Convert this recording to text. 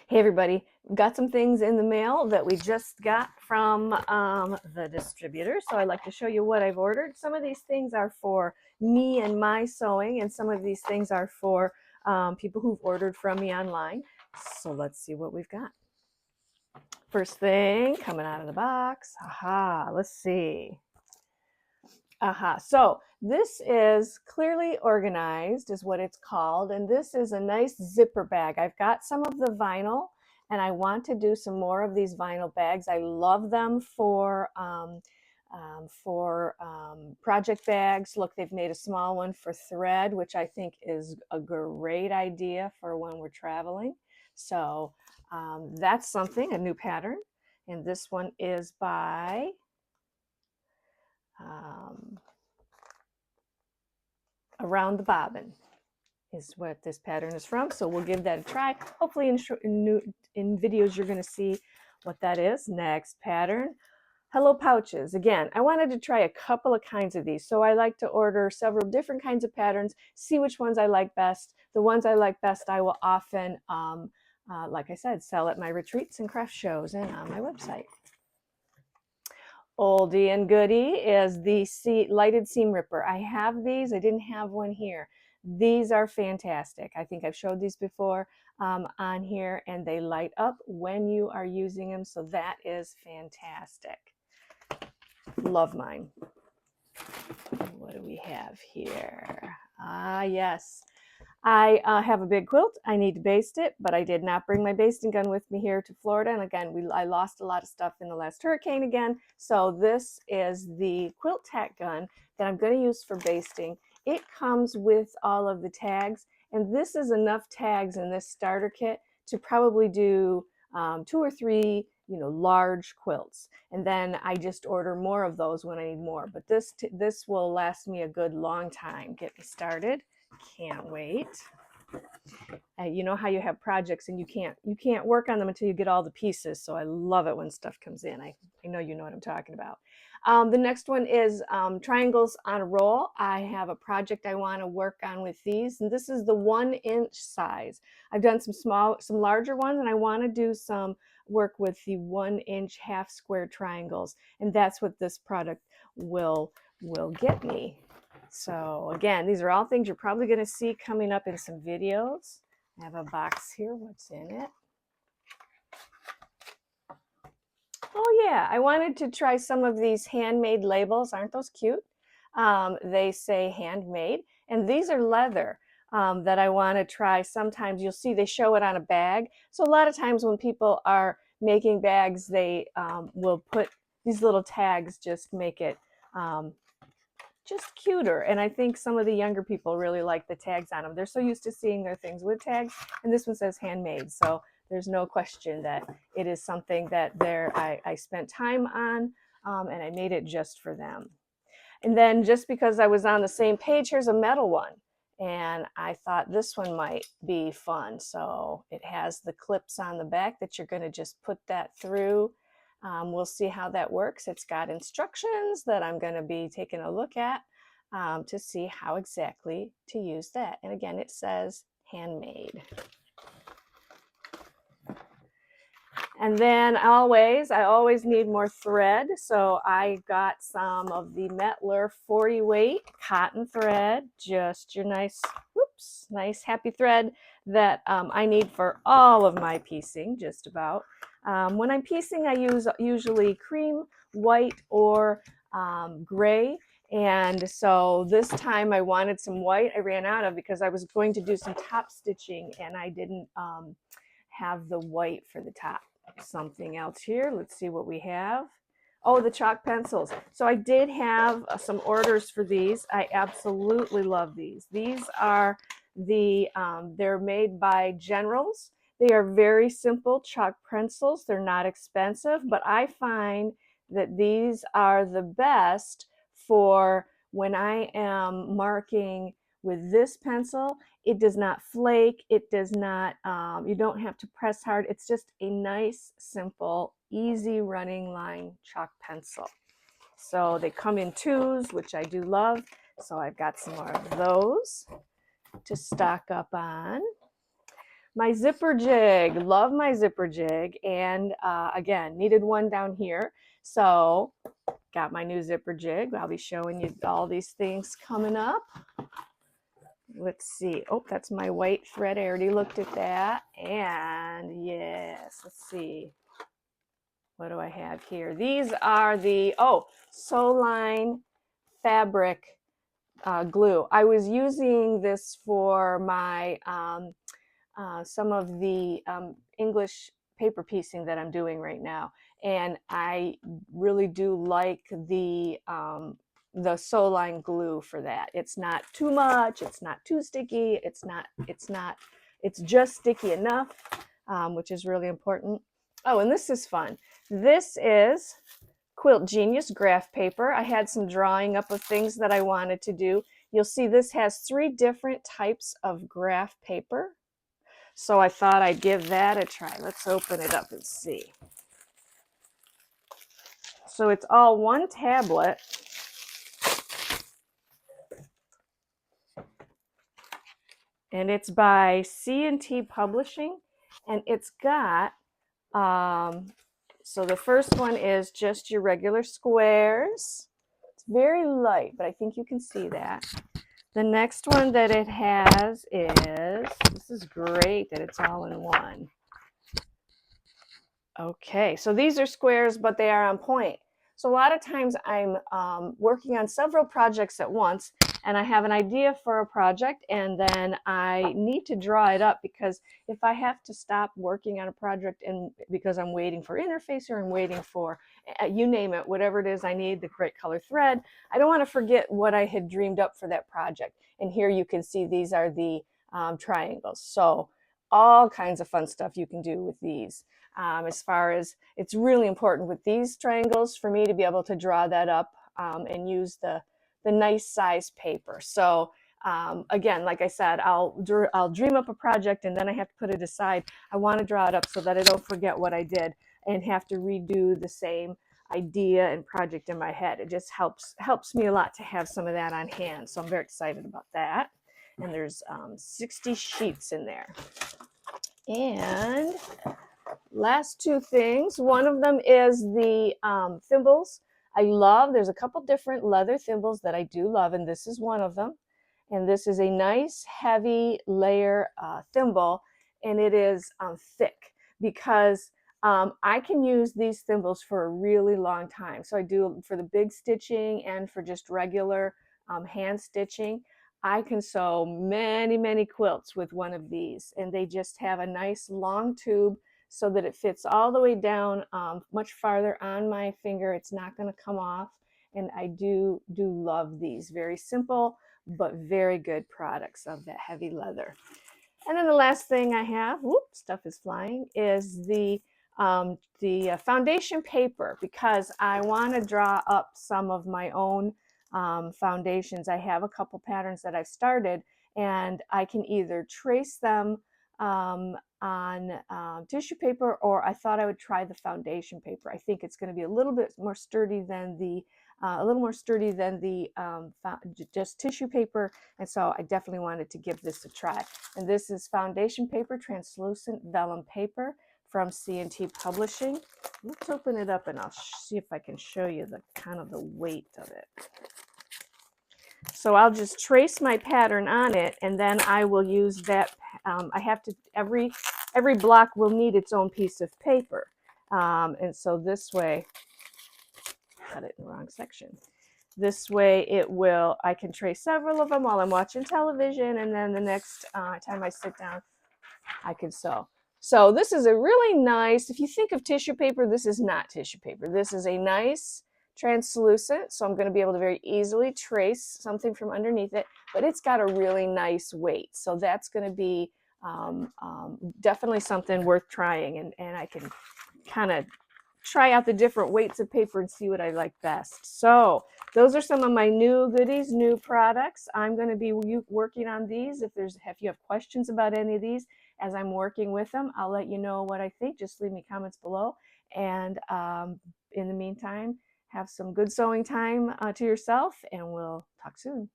Hey everybody, we've got some things in the mail that we just got from the distributor. So I'd like to show you what I've ordered. Some of these things are for me and my sewing, and some of these things are for people who've ordered from me online. So let's see what we've got. First thing coming out of the box. Aha, let's see. Aha, so this is Clearly Organized is what it's called, and this is a nice zipper bag. I've got some of the vinyl, and I want to do some more of these vinyl bags. I love them for project bags. Look, they've made a small one for thread, which I think is a great idea for when we're traveling. So that's something, a new pattern. And this one is by Around the Bobbin is what this pattern is from. So we'll give that a try. Hopefully in videos you're going to see what that is. Next pattern. Hello Pouches. Again, I wanted to try a couple of kinds of these. So I like to order several different kinds of patterns, see which ones I like best. The ones I like best I will often, like I said, sell at my retreats and craft shows and on my website. Oldie and goodie is the lighted seam ripper. I have these. I didn't have one here. These are fantastic. I think I've showed these before on here, and they light up when you are using them. So that is fantastic. Love mine. What do we have here? Ah, yes. I have a big quilt. I need to baste it, but I did not bring my basting gun with me here to Florida. And again, I lost a lot of stuff in the last hurricane again. So this is the quilt tack gun that I'm going to use for basting. It comes with all of the tags, and this is enough tags in this starter kit to probably do 2 or 3, large quilts. And then I just order more of those when I need more. But this will last me a good long time. Get me started. Can't wait. You know how you have projects and you can't work on them until you get all the pieces. So I love it when stuff comes in. I know you know what I'm talking about. The next one is triangles on a roll. I have a project I want to work on with these, and this is the 1-inch size. I've done some larger ones, and I want to do some work with the 1-inch half square triangles, and that's what this product will get me. So again, these are all things you're probably going to see coming up in some videos. I have a box here. What's in it? Oh yeah, I wanted to try some of these handmade labels. Aren't those cute? They say handmade, and these are leather that I want to try. Sometimes you'll see they show it on a bag. So a lot of times when people are making bags, they will put these little tags, just make it just cuter. And I think some of the younger people really like the tags on them. They're so used to seeing their things with tags, and this one says handmade. So there's no question that it is something that I spent time on, and I made it just for them. And then just because I was on the same page, here's a metal one. And I thought this one might be fun. So it has the clips on the back that you're going to just put that through. We'll see how that works. It's got instructions that I'm going to be taking a look at to see how exactly to use that. And again, it says handmade. And then I always need more thread. So I got some of the Metler 40 weight cotton thread, just your nice happy thread that I need for all of my piecing, just about. When I'm piecing, I use usually cream, white, or gray. And so this time I wanted some white. I ran out of because I was going to do some top stitching and I didn't have the white for the top. Something else here. Let's see what we have. Oh, the chalk pencils. So I did have some orders for these. I absolutely love these. These are they're made by Generals. They are very simple chalk pencils. They're not expensive, but I find that these are the best for when I am marking with this pencil. It does not flake. It does not, you don't have to press hard. It's just a nice, simple, easy running line chalk pencil. So they come in 2s, which I do love. So I've got some more of those to stock up on. My zipper jig, love my zipper jig, and again, needed one down here, so got my new zipper jig. I'll be showing you all these things coming up. Let's see. Oh, that's my white thread. I already looked at that. And yes, let's see. What do I have here? These are the, Soline fabric glue. I was using this for my some of the English paper piecing that I'm doing right now, and I really do like the Soline glue for that. It's not too much, it's not too sticky, it's just sticky enough, which is really important. Oh, and this is fun. This is Quilt Genius graph paper. I had some drawing up of things that I wanted to do. You'll see this has 3 different types of graph paper. So I thought I'd give that a try. Let's open it up and see. So it's all one tablet. And it's by C&T Publishing. And it's got, so the first one is just your regular squares. It's very light, but I think you can see that. The next one that it has is, this is great that it's all in one. Okay, so these are squares, but they are on point. So a lot of times I'm working on several projects at once, and I have an idea for a project, and then I need to draw it up, because if I have to stop working on a project and because I'm waiting for interface, or I'm waiting for, you name it, whatever it is I need, the correct color thread, I don't want to forget what I had dreamed up for that project. And here you can see these are the triangles. So all kinds of fun stuff you can do with these. As far as, it's really important with these triangles for me to be able to draw that up and use the nice size paper. So again, like I said, I'll dream up a project and then I have to put it aside. I want to draw it up so that I don't forget what I did and have to redo the same idea and project in my head. It just helps me a lot to have some of that on hand. So I'm very excited about that. And there's 60 sheets in there. And last 2 things. One of them is the thimbles. There's a couple different leather thimbles that I do love, and this is one of them. And this is a nice heavy layer thimble, and it is thick, because I can use these thimbles for a really long time. So I do for the big stitching and for just regular hand stitching. I can sew many, many quilts with one of these, and they just have a nice long tube so that it fits all the way down, much farther on my finger. It's not going to come off, and I do love these. Very simple, but very good products of that heavy leather. And then the last thing I have, whoops, stuff is flying, is the foundation paper, because I want to draw up some of my own foundations. I have a couple patterns that I've started, and I can either trace them on tissue paper, or I thought I would try the foundation paper. I think it's going to be a little bit more sturdy than the just tissue paper, and so I definitely wanted to give this a try. And this is foundation paper, translucent vellum paper from C&T Publishing. Let's open it up and I'll see if I can show you the kind of the weight of it. So I'll just trace my pattern on it, and then I will use that. I have to, every block will need its own piece of paper. And so this way, got it in the wrong section. This way I can trace several of them while I'm watching television, and then the next time I sit down, I can sew. So this is a really nice, if you think of tissue paper, this is not tissue paper. This is a nice translucent, so I'm going to be able to very easily trace something from underneath it, but it's got a really nice weight. So that's going to be definitely something worth trying, and I can kind of try out the different weights of paper and see what I like best. So those are some of my new goodies, new products. I'm going to be working on these. If you have questions about any of these as I'm working with them, I'll let you know what I think. Just leave me comments below. And in the meantime, have some good sewing time to yourself, and we'll talk soon.